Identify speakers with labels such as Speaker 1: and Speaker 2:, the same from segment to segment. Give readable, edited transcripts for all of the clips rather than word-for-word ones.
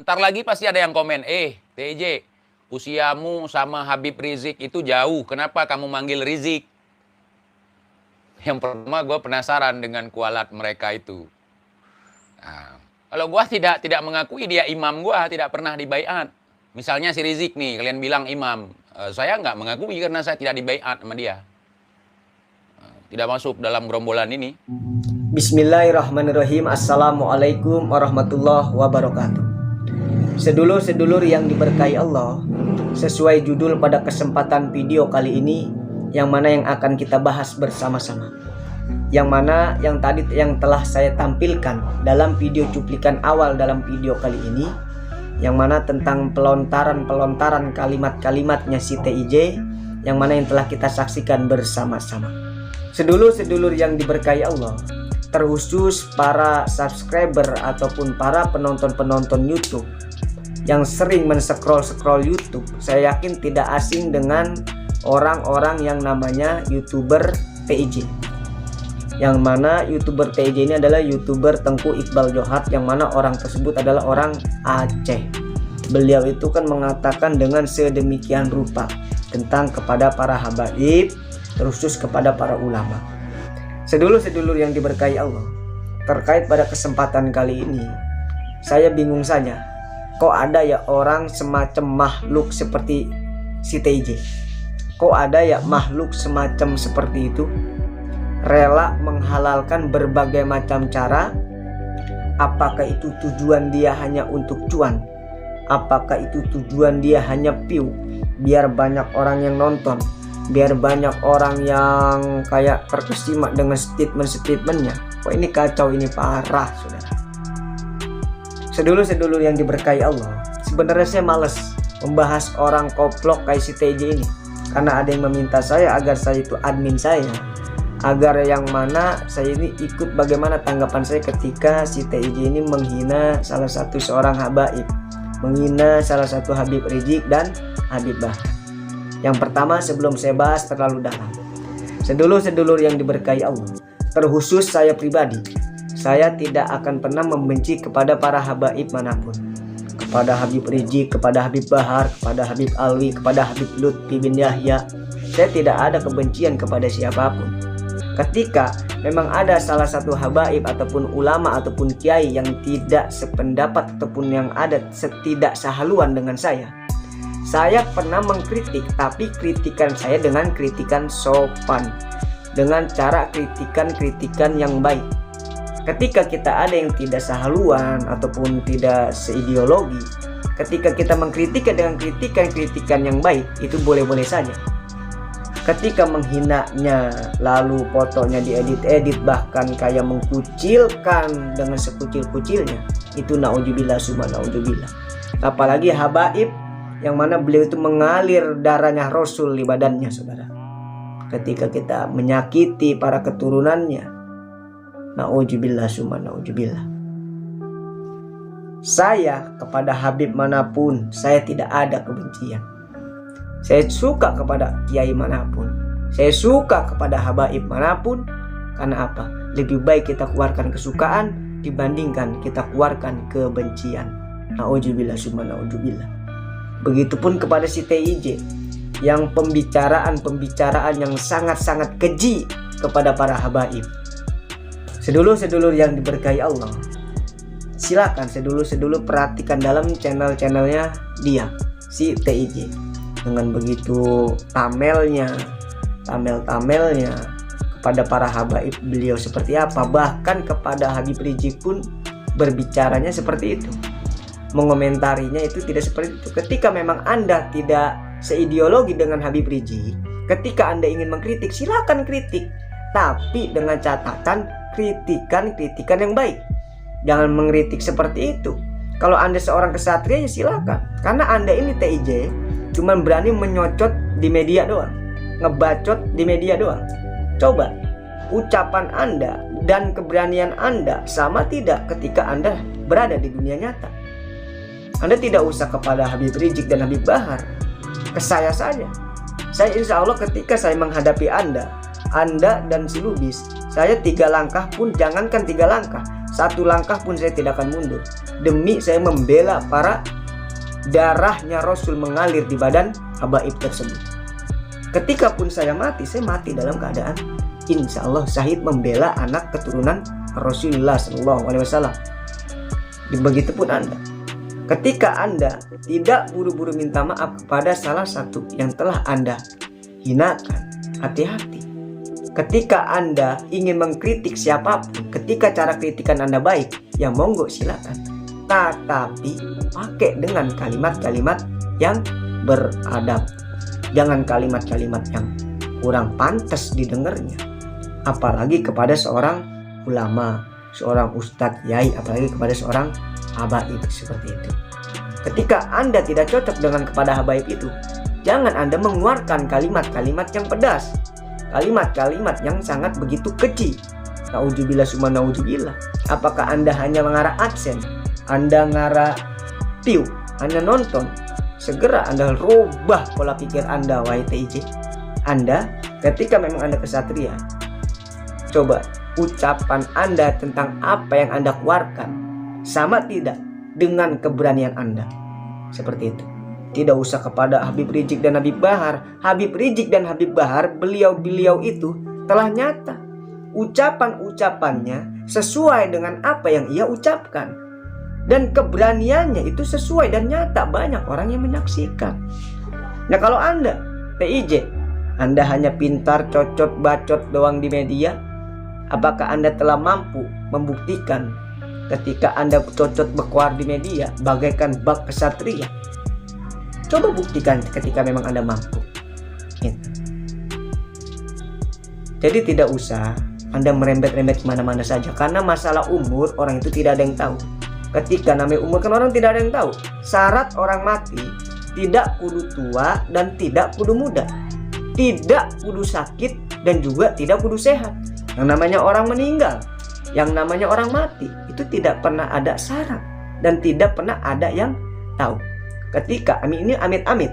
Speaker 1: Ntar lagi pasti ada yang komen, TJ, usiamu sama Habib Rizik itu jauh. Kenapa kamu manggil Rizik? Yang pertama gue penasaran dengan kualat mereka itu. Nah, kalau gue tidak mengakui dia imam gue, tidak pernah dibaiat. Misalnya si Rizik nih, kalian bilang imam. Saya nggak mengakui karena saya tidak dibaiat sama dia. Tidak masuk dalam gerombolan ini.
Speaker 2: Bismillahirrahmanirrahim. Assalamualaikum warahmatullahi wabarakatuh. Sedulur-sedulur yang diberkahi Allah, sesuai judul pada kesempatan video kali ini, yang mana yang akan kita bahas bersama-sama, yang mana yang telah saya tampilkan dalam video cuplikan awal dalam video kali ini, yang mana tentang pelontaran kalimat-kalimatnya si TIJ, yang mana yang telah kita saksikan bersama-sama. Sedulur-sedulur yang diberkahi Allah, terkhusus para subscriber ataupun para penonton YouTube yang sering men-scroll YouTube, saya yakin tidak asing dengan orang-orang yang namanya YouTuber TIJ. Yang mana YouTuber TIJ ini adalah YouTuber Tengku Iqbal Johad, yang mana orang tersebut adalah orang Aceh. Beliau itu kan mengatakan dengan sedemikian rupa tentang kepada para habaib, terkhusus kepada para ulama. Sedulur-sedulur yang diberkahi Allah, terkait pada kesempatan kali ini, saya bingung saja. Kok ada ya orang semacam makhluk seperti si TIJ? Kok ada ya makhluk semacam seperti itu? Rela menghalalkan berbagai macam cara. Apakah itu tujuan dia hanya untuk cuan? Apakah itu tujuan dia hanya view? Biar banyak orang yang nonton, biar banyak orang yang kayak terkesima dengan statement-statementnya. Kok ini kacau, ini parah, saudara. Sedulur-sedulur yang diberkahi Allah, sebenarnya saya males membahas orang koplok kayak si TJ ini, karena ada yang meminta saya agar saya itu admin saya, agar yang mana saya ini ikut bagaimana tanggapan saya ketika si TJ ini menghina salah satu seorang habaib, menghina salah satu Habib Rizik dan Habib Bahar. Yang pertama, sebelum saya bahas terlalu dalam, sedulur-sedulur yang diberkahi Allah, terkhusus saya pribadi, saya tidak akan pernah membenci kepada para habaib manapun, kepada Habib Rizik, kepada Habib Bahar, kepada Habib Alwi, kepada Habib Lutfi bin Yahya. Saya tidak ada kebencian kepada siapapun. Ketika memang ada salah satu habaib ataupun ulama ataupun kiai yang tidak sependapat ataupun yang ada setidak sehaluan dengan saya pernah mengkritik, tapi kritikan saya dengan kritikan sopan, dengan cara kritikan yang baik. Ketika kita ada yang tidak sehaluan ataupun tidak seideologi, ketika kita mengkritik dengan kritikan yang baik, itu boleh-boleh saja. Ketika menghinanya, lalu fotonya diedit-edit, bahkan kayak mengkucilkan dengan sekucil-kucilnya, itu naudzubillah summa naudzubillah. Apalagi habaib yang mana beliau itu mengalir darahnya Rasul di badannya, saudara. Ketika kita menyakiti para keturunannya, naudzubillah summa naudzubillah. Saya kepada habib manapun, saya tidak ada kebencian. Saya suka kepada kiai manapun, saya suka kepada habaib manapun. Karena apa? Lebih baik kita keluarkan kesukaan dibandingkan kita keluarkan kebencian. Naudzubillah summa naudzubillah. Begitupun kepada si TIJ yang pembicaraan yang sangat-sangat keji kepada para habaib. Sedulur-sedulur yang diberkahi Allah, silakan sedulur-sedulur perhatikan dalam channel-channelnya dia, si TIJ. Dengan begitu tamelnya kepada para habaib beliau seperti apa. Bahkan kepada Habib Rizik pun berbicaranya seperti itu, mengomentarinya itu tidak seperti itu. Ketika memang Anda tidak seideologi dengan Habib Rizik, ketika Anda ingin mengkritik, silakan kritik, tapi dengan catatan kritikan yang baik. Jangan mengkritik seperti itu. Kalau Anda seorang kesatria, ya silakan. Karena Anda ini TIJ cuman berani menyocot di media doang, ngebacot di media doang. Coba ucapan Anda dan keberanian Anda sama tidak ketika Anda berada di dunia nyata? Anda tidak usah kepada Habib Rizik dan Habib Bahar, ke saya saja. Saya insya Allah ketika saya menghadapi Anda dan si Lubis, saya 3 langkah pun, jangankan 3 langkah, satu langkah pun saya tidak akan mundur. Demi saya membela para darahnya Rasul mengalir di badan habaib tersebut. Ketika pun saya mati dalam keadaan insya Allah syahid membela anak keturunan Rasulullah SAW. Begitupun Anda. Ketika Anda tidak buru-buru minta maaf kepada salah satu yang telah Anda hinakan, hati-hati. Ketika Anda ingin mengkritik siapapun, ketika cara kritikan Anda baik, ya monggo silakan. Tetapi pakai dengan kalimat-kalimat yang beradab. Jangan kalimat-kalimat yang kurang pantas didengarnya. Apalagi kepada seorang ulama, seorang ustadz, yai, apalagi kepada seorang habaib seperti itu. Ketika Anda tidak cocok dengan kepada habaib itu, jangan Anda mengeluarkan kalimat-kalimat yang pedas, kalimat-kalimat yang sangat begitu keji. Nauzubillah summa nauzubillah. Apakah Anda hanya mengarah adsen, Anda ngarah view, Anda nonton? Segera Anda rubah pola pikir Anda, wahai TIJ. Anda ketika memang Anda kesatria, coba ucapan Anda tentang apa yang Anda keluarkan sama tidak dengan keberanian Anda. Seperti itu. Tidak usah kepada Habib Rizik dan Habib Bahar. Habib Rizik dan Habib Bahar, beliau-beliau itu telah nyata. Ucapan-ucapannya sesuai dengan apa yang ia ucapkan. Dan keberaniannya itu sesuai dan nyata. Banyak orang yang menyaksikan. Nah kalau Anda, TIJ, Anda hanya pintar cocot bacot doang di media, apakah Anda telah mampu membuktikan ketika Anda cocot berkuar di media bagaikan bak kesatria? Coba buktikan ketika memang Anda mampu. Jadi tidak usah Anda merembet-rembet kemana-mana saja. Karena masalah umur orang itu tidak ada yang tahu. Ketika namanya umur kan orang tidak ada yang tahu. Syarat orang mati tidak kudu tua dan tidak kudu muda. Tidak kudu sakit dan juga tidak kudu sehat. Yang namanya orang meninggal, yang namanya orang mati, itu tidak pernah ada syarat dan tidak pernah ada yang tahu. Ketika amit-amit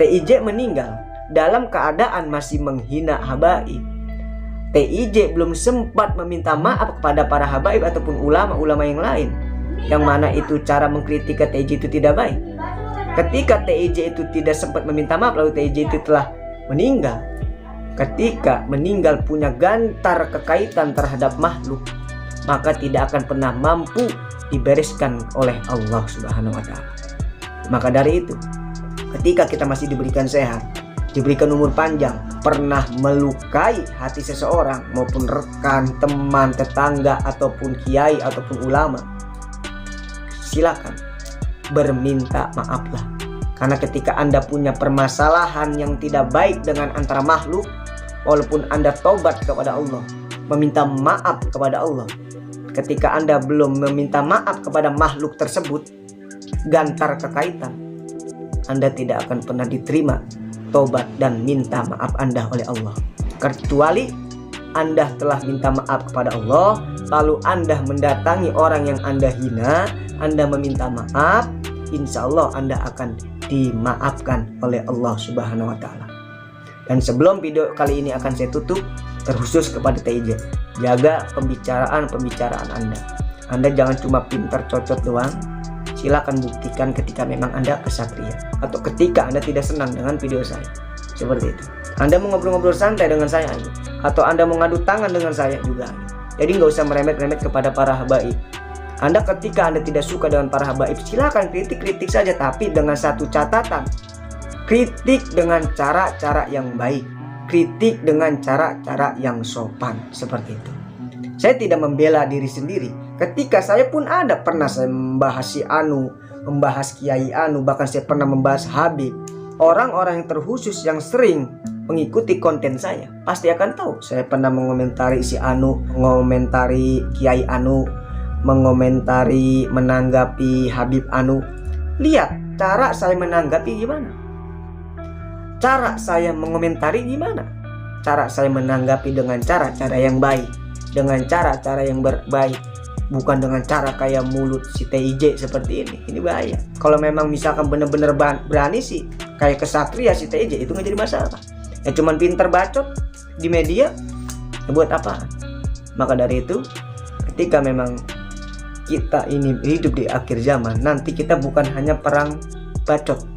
Speaker 2: TIJ meninggal dalam keadaan masih menghina habaib, TIJ belum sempat meminta maaf kepada para habaib ataupun ulama-ulama yang lain, yang mana itu cara mengkritik TIJ itu tidak baik. Ketika TIJ itu tidak sempat meminta maaf lalu TIJ itu telah meninggal, ketika meninggal punya gantar kekaitan terhadap makhluk, maka tidak akan pernah mampu dibereskan oleh Allah Subhanahu wa Ta'ala. Maka dari itu, ketika kita masih diberikan sehat, diberikan umur panjang, pernah melukai hati seseorang maupun rekan, teman, tetangga ataupun kiai ataupun ulama, silakan berminta maaflah. Karena ketika Anda punya permasalahan yang tidak baik dengan antara makhluk, walaupun Anda taubat kepada Allah, meminta maaf kepada Allah, ketika Anda belum meminta maaf kepada makhluk tersebut, gantar kekaitan, Anda tidak akan pernah diterima taubat dan minta maaf Anda oleh Allah. Kecuali Anda telah minta maaf kepada Allah, lalu Anda mendatangi orang yang Anda hina, Anda meminta maaf, insya Allah Anda akan dimaafkan oleh Allah Subhanahu wa Ta'ala. Dan sebelum video kali ini akan saya tutup, terkhusus kepada TIJ, jaga pembicaraan Anda. Anda jangan cuma pintar cocot doang. Silakan buktikan ketika memang Anda kesatria, atau ketika Anda tidak senang dengan video saya. Seperti itu. Anda mau ngobrol-ngobrol santai dengan saya, atau Anda mau ngadu tangan dengan saya juga. Jadi nggak usah meremet-remet kepada para habaib. Anda ketika Anda tidak suka dengan para habaib, silakan kritik saja, tapi dengan satu catatan. Kritik dengan cara-cara yang baik. Kritik dengan cara-cara yang sopan. Seperti itu. Saya tidak membela diri sendiri. Ketika saya pun ada pernah saya membahas si Anu, membahas Kiai Anu, bahkan saya pernah membahas Habib. Orang-orang yang terkhusus yang sering mengikuti konten saya pasti akan tahu saya pernah mengomentari si Anu, mengomentari Kiai Anu, mengomentari, menanggapi Habib Anu. Lihat cara saya menanggapi gimana, cara saya mengomentari gimana, cara saya menanggapi dengan cara-cara yang baik, dengan cara-cara yang baik, bukan dengan cara kayak mulut si TIJ seperti ini. Ini bahaya. Kalau memang misalkan bener-bener berani sih kayak kesatria si TIJ, itu nggak jadi masalah. Ya cuman pinter bacot di media, ya buat apa? Maka dari itu, ketika memang kita ini hidup di akhir zaman, nanti kita bukan hanya perang bacot,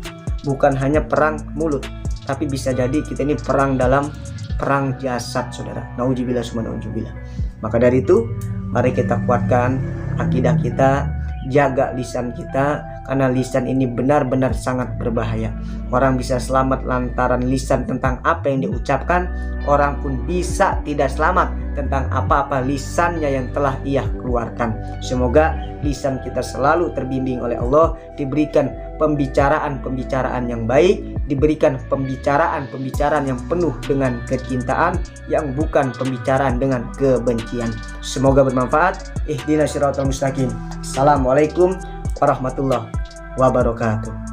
Speaker 2: bukan hanya perang mulut, tapi bisa jadi kita ini perang dalam perang jasad, saudara. Nauzubillah summa nauzubillah. Maka dari itu, mari kita kuatkan akidah kita, jaga lisan kita, karena lisan ini benar-benar sangat berbahaya. Orang bisa selamat lantaran lisan tentang apa yang diucapkan, orang pun bisa tidak selamat tentang apa-apa lisannya yang telah ia keluarkan. Semoga lisan kita selalu terbimbing oleh Allah, diberikan pembicaraan-pembicaraan yang baik, diberikan pembicaraan-pembicaraan yang penuh dengan kecintaan, yang bukan pembicaraan dengan kebencian. Semoga bermanfaat. Ihdinas siratal mustaqim. Assalamualaikum warahmatullahi wabarakatuh.